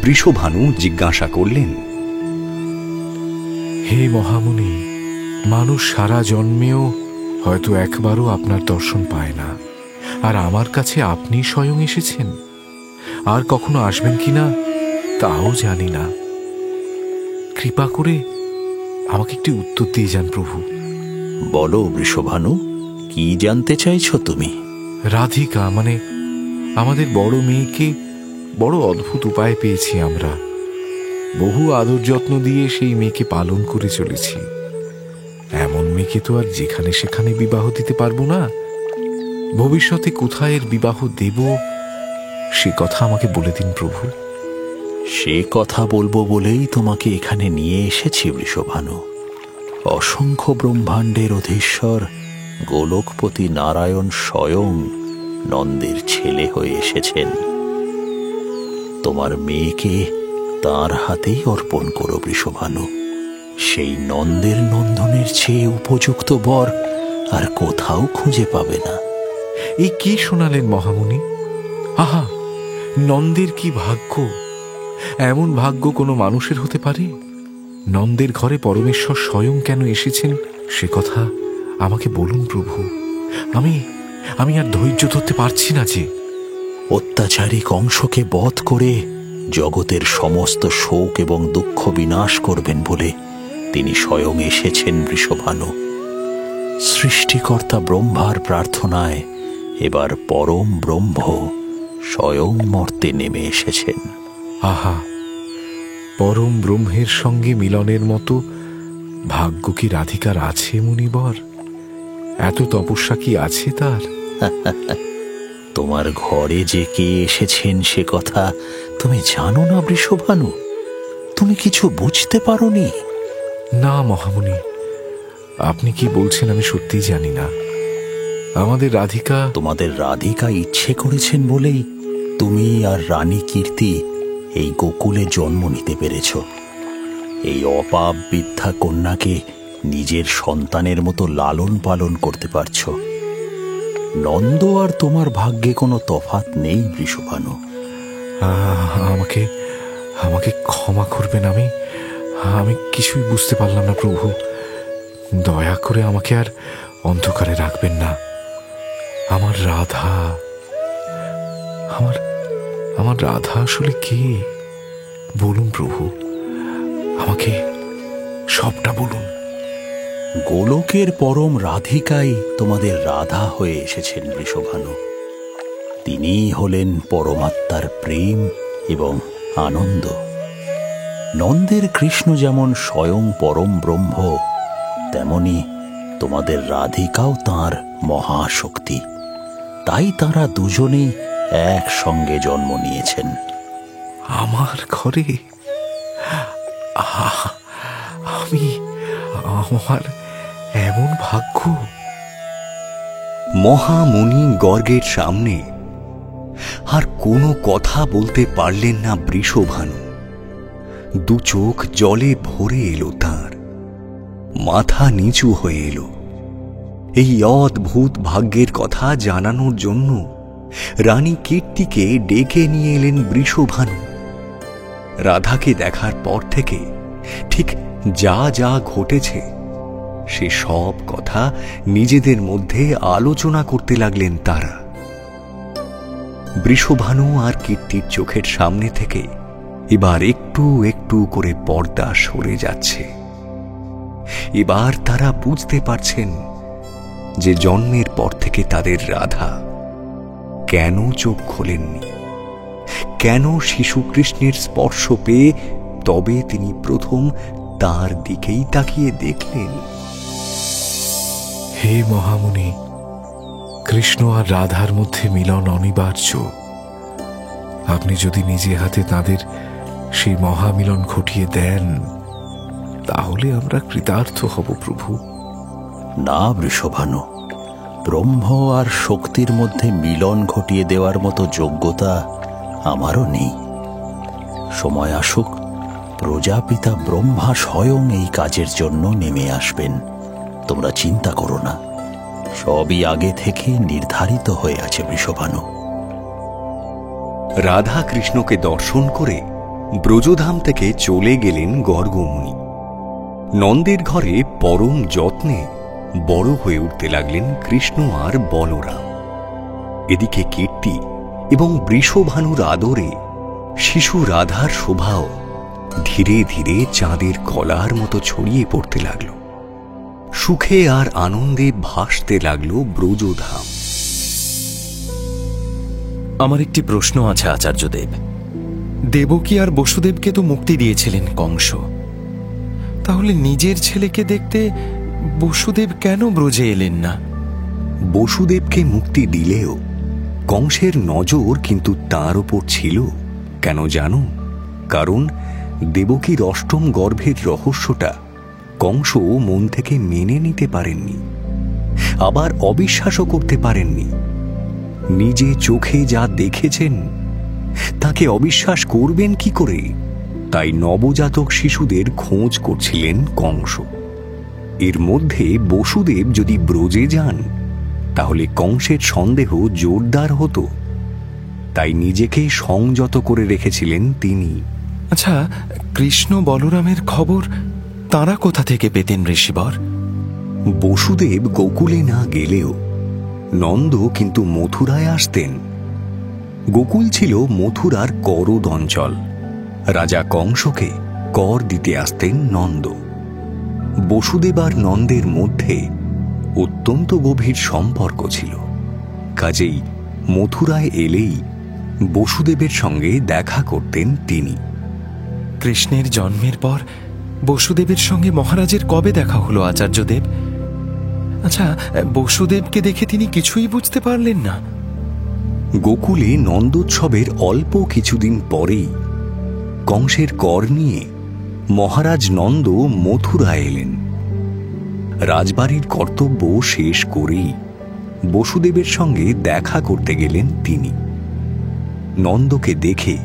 বৃষভানু জিজ্ঞাসা করলেন, হে মহামুনি, মানুষ সারা জন্মেও হয়তো একবারও আপনার দর্শন পায় না, আর আমার কাছে আপনি স্বয়ং এসেছেন। আর কখনো আসবেন কিনা তাও জানি না। কৃপা করে আমাকে একটি উত্তর দিয়ে যান প্রভু। বলো বৃষভানু, কি জানতে চাইছো তুমি? রাধিকা, মানে আমাদের বড় মেয়েকে বড় অদ্ভুত উপায় পেয়েছি আমরা। বহু আদর যত্ন দিয়ে সেই মেয়েকে পালন করে চলেছি। এমন মেয়েকে তো আর যেখানে সেখানে বিবাহ দিতে পারবো না। ভবিষ্যতে কোথায় এর বিবাহ দেব সে কথা আমাকে বলে দিন প্রভু। সে কথা বলবো বলেই তোমাকে এখানে নিয়ে এসেছি বৃষভানু। অসংখ্য ব্রহ্মাণ্ডের অধীশ্বর গোলকপতি নারায়ণ স্বয়ং নন্দের ছেলে হয়ে এসেছেন। তোমার মেয়েকে তার হাতেই অর্পণ করো বৃষভানু। সেই নন্দের নন্দনের চেয়ে উপযুক্ত বর আর কোথাও খুঁজে পাবে না। এই কি শোনালেন মহামুনি? আহা, নন্দের কি ভাগ্য! এমন ভাগ্য কোনো মানুষের হতে পারে? নন্দের ঘরে পরমেশ্বর স্বয়ং কেন এসেছেন সে কথা আমাকে বলুন প্রভু। আমি আর ধৈর্য ধরতে পারছি না যে। অত্যাচারী কংসকে বধ করে জগতের সমস্ত শোক এবং দুঃখ বিনাশ করবেন বলে তিনি স্বয়ং এসেছেন বৃষভানু। সৃষ্টিকর্তা ব্রহ্মার প্রার্থনায় এবার পরম ব্রহ্ম স্বয়ং মর্তে নেমে এসেছেন। আহা, পরম ব্রহ্মের সঙ্গে মিলনের মতো ভাগ্য কি রাধিকার আছে মুনিবর? এত তপস্যা কি আছে তার? তোমার ঘরে যে কে এসেছেন সে কথা তুমি জানো না বৃষভানু? তুমি কিছু বুঝতে পারোনি? না মহামুনি, আপনি কি বলছেন আমি সত্যিই জানি না। আমাদের রাধিকা। তোমাদের রাধিকা ইচ্ছে করেছেন বলেই তুমি আর রানী কীর্তি এই গোকুলে জন্ম নিতে পেরেছ। এই অপাপ বৃদ্ধা কন্যাকে নিজের সন্তানের মতো লালন পালন করতে পারছ। নন্দ আর তোমার ভাগ্যে কোনো তফাৎ নেই বৃষভানু। আমাকে আমাকে ক্ষমা করবেন, আমি কিছুই বুঝতে পারলাম না প্রভু। দয়া করে আমাকে আর অন্ধকারে রাখবেন না। আমার রাধা, আমার রাধা আসলে কে বলুন প্রভু, আমাকে সবটা বলুন। গোলকের পরম রাধিকাই তোমাদের রাধা হয়ে এসেছেন বৃষভানু। তিনিই হলেন পরমাত্মার প্রেম এবং আনন্দ। নন্দের কৃষ্ণ যেমন স্বয়ং পরম ব্রহ্ম, তেমনি তোমাদের রাধিকাও তাঁর মহাশক্তি। তাই তারা দুজনেই একসঙ্গে জন্ম নিয়েছেন। আমার ঘরে আমার এমন ভাগ্য। মহামুনি গর্গের সামনে আর কোনো কথা বলতে পারলেন না বৃষভানু। দু চোখ জলে ভরে এলো তাঁর, মাথা নিচু হয়ে এলো। এই অদ্ভুত ভাগ্যের কথা জানানোর জন্য রানী কীর্তিকে ডেকে নিয়ে এলেন বৃষভানু। রাধাকে দেখার পর থেকে ঠিক যা যা ঘটেছে সে সব কথা নিজেদের মধ্যে আলোচনা করতে লাগলেন তারা। বৃষভানু আর কীর্তির চোখের সামনে থেকে এবার একটু একটু করে পর্দা সরে যাচ্ছে। এবার তারা বুঝতে পারছেন যে জন্মের পর থেকে তাদের রাধা কেন চোখ খোলেননি, কেন শিশু কৃষ্ণের স্পর্শ পেয়ে তবে তিনি প্রথম তার দিকেই তাকিয়ে দেখলেন। হে মহামুনি, কৃষ্ণ আর রাধার মধ্যে মিলন অনিবার্য। আপনি যদি নিজে হাতে তাদের সেই মহামিলন ঘটিয়ে দেন তাহলে আমরা কৃতার্থ হব প্রভু। না বৃষভানু, ব্রহ্ম আর শক্তির মধ্যে মিলন ঘটিয়ে দেওয়ার মতো যোগ্যতা আমারও নেই। সময় আসুক, প্রজাপিতা ব্রহ্মা স্বয়ং এই কাজের জন্য নেমে আসবেন। তোমরা চিন্তা করো না, সবই আগে থেকে নির্ধারিত হয়ে আছে বৃষভানু। রাধা কৃষ্ণকে দর্শন করে ব্রজধাম থেকে চলে গেলেন গর্গমুনি। নন্দের ঘরে পরম যত্নে বড় হয়ে উঠতে লাগলেন কৃষ্ণ আর বলরাম। এদিকে কীর্তি এবং বৃষভানুর আদরে শিশু রাধার শোভাও ধীরে ধীরে চাঁদের কলার মতো ছড়িয়ে পড়তে লাগল। সুখে আর আনন্দে ভাসতে লাগলো ব্রজধাম। আমার একটি প্রশ্ন আছে আচার্যদেব। দেবকী আর বসুদেবকে তো মুক্তি দিয়েছিলেন কংস, তাহলে নিজের ছেলেকে দেখতে বসুদেব কেন ব্রজে এলেন না? বসুদেবকে মুক্তি দিলেও কংসের নজর কিন্তু তার উপর ছিল। কেন জানো? কারণ দেবকীর অষ্টম গর্ভের রহস্যটা কংস মন থেকে মেনে নিতে পারেননি, আবার অবিশ্বাসও করতে পারেননি। নিজে চোখে যা দেখেছেন তাকে অবিশ্বাস করবেন কি করে? তাই নবজাতক শিশুদের খোঁজ করছিলেন কংস। এর মধ্যে বসুদেব যদি ব্রজে যান তাহলে কংসের সন্দেহ জোরদার হতো। তাই নিজেকে সংযত করে রেখেছিলেন তিনি। আচ্ছা, কৃষ্ণ বলরামের খবর তাঁরা কোথা থেকে পেতেন ঋষিবর? বসুদেব গোকুলে না গেলেও নন্দ কিন্তু মথুরায় আসতেন। গোকুল ছিল মথুরার করদ অঞ্চল। রাজা কংসকে কর দিতে আসতেন নন্দ। বসুদেব আর নন্দের মধ্যে অত্যন্ত গভীর সম্পর্ক ছিল। কাজেই মথুরায় এলেই বসুদেবের সঙ্গে দেখা করতেন তিনি। কৃষ্ণের জন্মের পর বসুদেবের সঙ্গে মহারাজের কবে দেখা হলো আচার্যদেব? আচ্ছা, বসুদেবকে দেখে তিনি কিছুই বুঝতে পারলেন না? গোকুলে নন্দোৎসবের অল্প কিছুদিন পরেই কংসের কর নিয়ে মহারাজ নন্দ মথুরায় এলেন। রাজবাড়ির কর্তব্য শেষ করেই বসুদেবের সঙ্গে দেখা করতে গেলেন তিনি। নন্দকে দেখে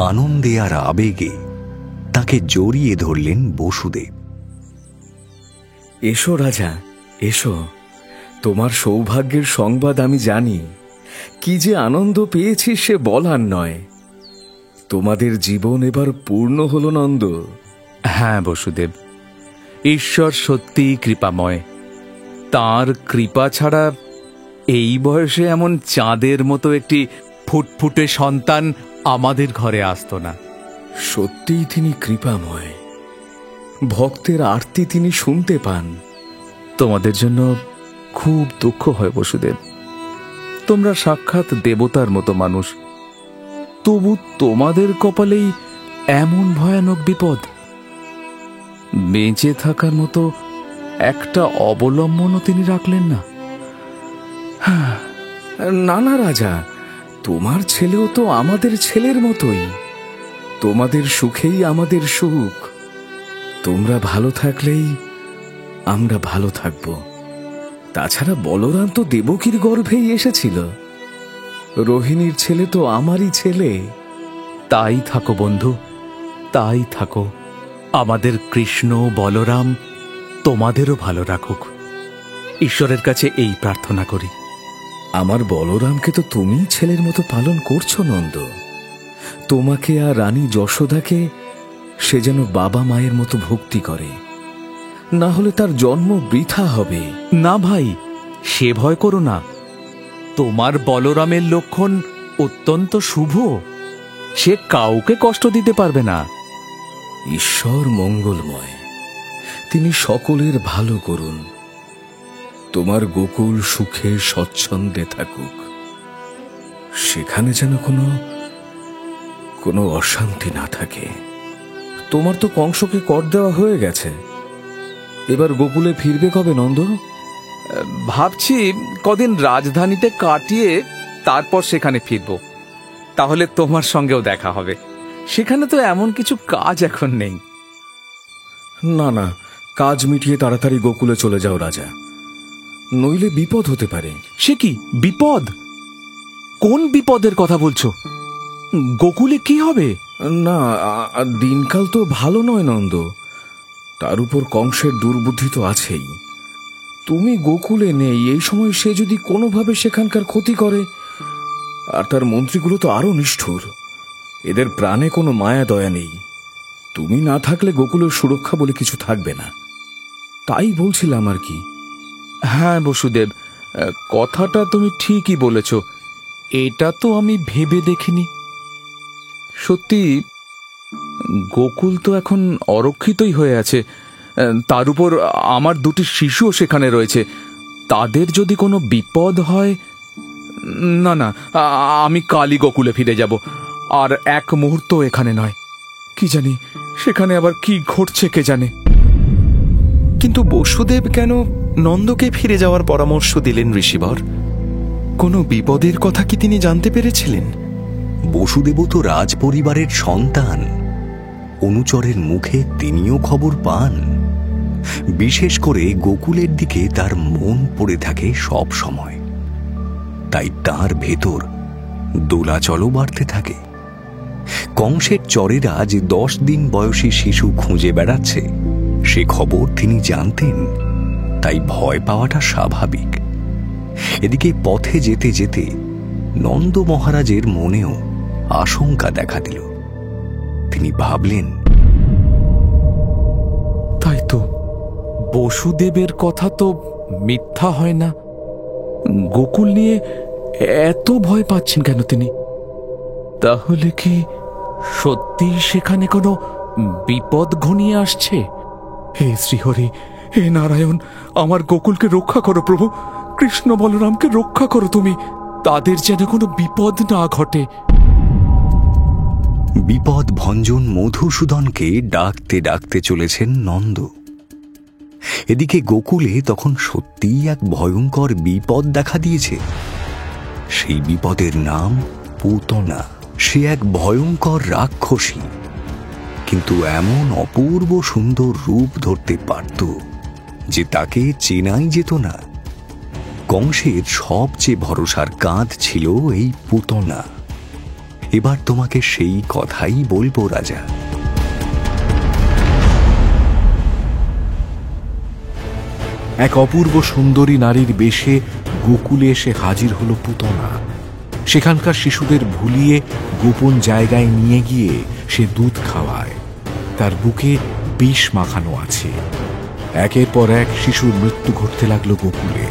আনন্দে আর আবেগে তাকে জড়িয়ে ধরলেন বসুদেব। এসো রাজা, এসো। তোমার সৌভাগ্যের সংবাদ আমি জানি। কি যে আনন্দ পেয়েছি সে বলার নয়। তোমাদের জীবন এবার পূর্ণ হল নন্দ। হ্যাঁ বসুদেব, ঈশ্বর সত্যিই কৃপাময়। তাঁর কৃপা ছাড়া এই বয়সে এমন চাঁদের মতো একটি ফুটফুটে সন্তান আমাদের ঘরে আসতো না। সত্যিই তিনি কৃপাময়। ভক্তের আরতি তিনি শুনতে পান। তোমাদের জন্য খুব দুঃখ হয় বসুদেব। তোমরা সাক্ষাৎ দেবতার মতো মানুষ, তবু তোমাদের কপালেই এমন ভয়ানক বিপদ। বেঁচে থাকার মতো একটা অবলম্বনও তিনি রাখলেন না। না না রাজা, তোমার ছেলেও তো আমাদের ছেলের মতোই। তোমাদের সুখেই আমাদের সুখ। তোমরা ভালো থাকলেই আমরা ভালো থাকব। তাছাড়া বলরাম তো দেবকীর গর্ভেই এসেছিল। রোহিণীর ছেলে তো আমারই ছেলে। তাই থাকো বন্ধু, তাই থাকো। আমাদের কৃষ্ণ বলরাম তোমাদেরও ভালো রাখুক, ঈশ্বরের কাছে এই প্রার্থনা করি। আমার বলরামকে তো তুমি ছেলের মতো পালন করছো নন্দ। তোমাকে আর রানী যশোদাকে সে যেন বাবা মায়ের মতো ভক্তি করে, না হলে তার জন্ম বৃথা হবে। না ভাই, সে ভয় করো না। তোমার বলরামের লক্ষণ অত্যন্ত শুভ। সে কাউকে কষ্ট দিতে পারবে না। ঈশ্বর মঙ্গলময়, তিনি সকলের ভালো করুন। তোমার গোকুল সুখে স্বচ্ছন্দে থাকুক। সেখানে যেন কোনো অশান্তি না থাকে। তোমার তো কংসকে কর দেওয়া হয়ে গেছে। এবার গোকুলে ফিরবে কবে নন্দ? ভাবছি কদিন রাজধানীতে কাটিয়ে তারপর সেখানে ফিরব। তাহলে তোমার সঙ্গেও দেখা হবে। সেখানে তো এমন কিছু কাজ এখন নেই। না না, কাজ মিটিয়ে তাড়াতাড়ি গোকুলে চলে যাও রাজা, নইলে বিপদ হতে পারে। সে কি বিপদ? কোন বিপদের কথা বলছো? গোকুলে কি হবে? না, দিনকাল তো ভালো নয় নন্দ। তার উপর কংসের দুর্বুদ্ধি তো আছেই। তুমি গোকুলে নেই, এই সময় সে যদি কোনোভাবে সেখানকার ক্ষতি করে। আর তার মন্ত্রীগুলো তো আরো নিষ্ঠুর। এদের প্রাণে কোনো মায়া দয়া নেই। তুমি না থাকলে গোকুলের সুরক্ষা বলে কিছু থাকবে না। তাই বলছিলাম আর কি। হ্যাঁ বসুদেব, কথাটা তুমি ঠিকই বলেছ। এটা তো আমি ভেবে দেখিনি। সত্যি গোকুল তো এখন অরক্ষিতই হয়ে আছে। তার উপর আমার দুটি শিশুও সেখানে রয়েছে। তাদের যদি কোনো বিপদ হয়। না না, আমি কালই গোকুলে ফিরে যাব। আর এক মুহূর্ত এখানে নয়। কি জানি সেখানে আবার কি ঘটছে কে জানে। কিন্তু বসুদেব কেন নন্দকে ফিরে যাওয়ার পরামর্শ দিলেন ঋষিবর? কোনো বিপদের কথা কি তিনি জানতে পেরেছিলেন? বসুদেব তো রাজ পরিবারের সন্তান। অনুচরের মুখে তিনিও খবর পান। বিশেষ করে গোকুলের দিকে তার মন পড়ে থাকে সব সময়। তাই তার ভেতর দোলাচলও বাড়তে থাকে। কংসের চরেরা যে 10 দিন বয়সী শিশু খুঁজে বেড়াচ্ছে সে খবর তিনি জানতেন। তাই ভয় পাওয়াটা স্বাভাবিক। এদিকে পথে যেতে যেতে নন্দ মহারাজের মনেও আশঙ্কা দেখা দিল। তিনি ভাবলেন, কিন্তু বসুদেবের কথা তো মিথ্যা হয় না। গোকুল নিয়ে এত ভয় পাচ্ছেন কেন তিনি? তাহলে কি সত্যি সেখানে কোনো বিপদ ঘনিয়ে আসছে? হে শ্রীহরি, হে নারায়ণ, আমার গোকুলকে রক্ষা করো প্রভু। কৃষ্ণ বলরামকে রক্ষা করো তুমি, তাদের যেন কোনো বিপদ না ঘটে। বিপদ ভঞ্জন মধুসূদনকে ডাকতে ডাকতে চলেছেন নন্দ। এদিকে গোকুলে তখন সত্যিই এক ভয়ঙ্কর বিপদ দেখা দিয়েছে। সেই বিপদের নাম পুতনা। সে এক ভয়ঙ্কর রাক্ষসী, কিন্তু এমন অপূর্ব সুন্দর রূপ ধরতে পারত যে তাকে চেনাই যেত না। কংসের সবচেয়ে ভরসার কাঁধ ছিল এই পুতনা। এবার তোমাকে সেই কথাই বলবো রাজা। এক অপূর্ব সুন্দরী নারীর বেশে গোকুলে এসে হাজির হলো পুতনা। সেখানকার শিশুদের ভুলিয়ে গোপন জায়গায় নিয়ে গিয়ে সে দুধ খাওয়ায়। তার বুকে বিষ মাখানো আছে। একের পর এক শিশুর মৃত্যু ঘটতে লাগলো গোকুলে।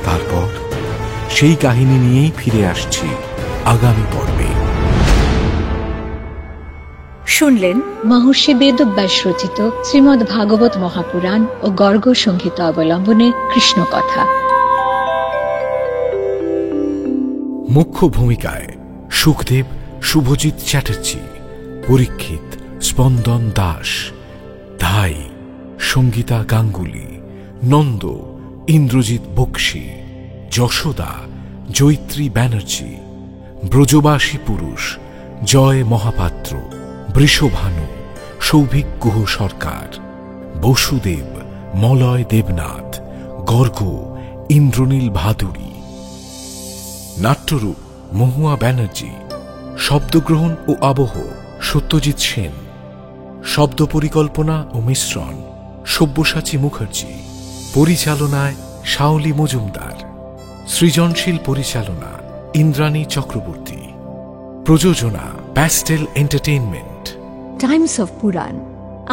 তারপর সেই কাহিনী নিয়েই ফিরে আসছি আগামী পর্বে। শুনলেন মহর্ষি বেদব্যাস রচিত শ্রীমদ্ ভাগবত মহাপুরাণ ও গর্গ সংহিত অবলম্বনে কৃষ্ণ কথা। মুখ্য ভূমিকায় সুখদেব শুভজিৎ চ্যাটার্জি, পরীক্ষিত স্পন্দন দাস, ধাই সঙ্গীতা গাঙ্গুলি, নন্দ ইন্দ্রজিৎ বক্সি, যশোদা জৈত্রী ব্যানার্জি, ব্রজবাসী পুরুষ জয় মহাপাত্র, বৃষভানু সৌভিক গুহ সরকার, বসুদেব মলয় দেবনাথ, গর্গ ইন্দ্রনীল ভাদুরী। নাট্যরূপ মহুয়া ব্যানার্জি, শব্দগ্রহণ ও আবহ সত্যজিৎ সেন, শব্দ পরিকল্পনা ও মিশ্রণ সব্যসাচী মুখার্জি, পরিচালনায় শাওলি মজুমদার, সৃজনশীল পরিচালনা ইন্দ্রাণী চক্রবর্তী, প্রযোজনা প্যাস্টেল এন্টারটেইনমেন্ট। টাইমস অফ পুরাণ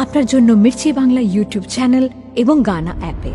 আপনার জন্য মির্চি বাংলা ইউটিউব চ্যানেল এবং গানা অ্যাপে।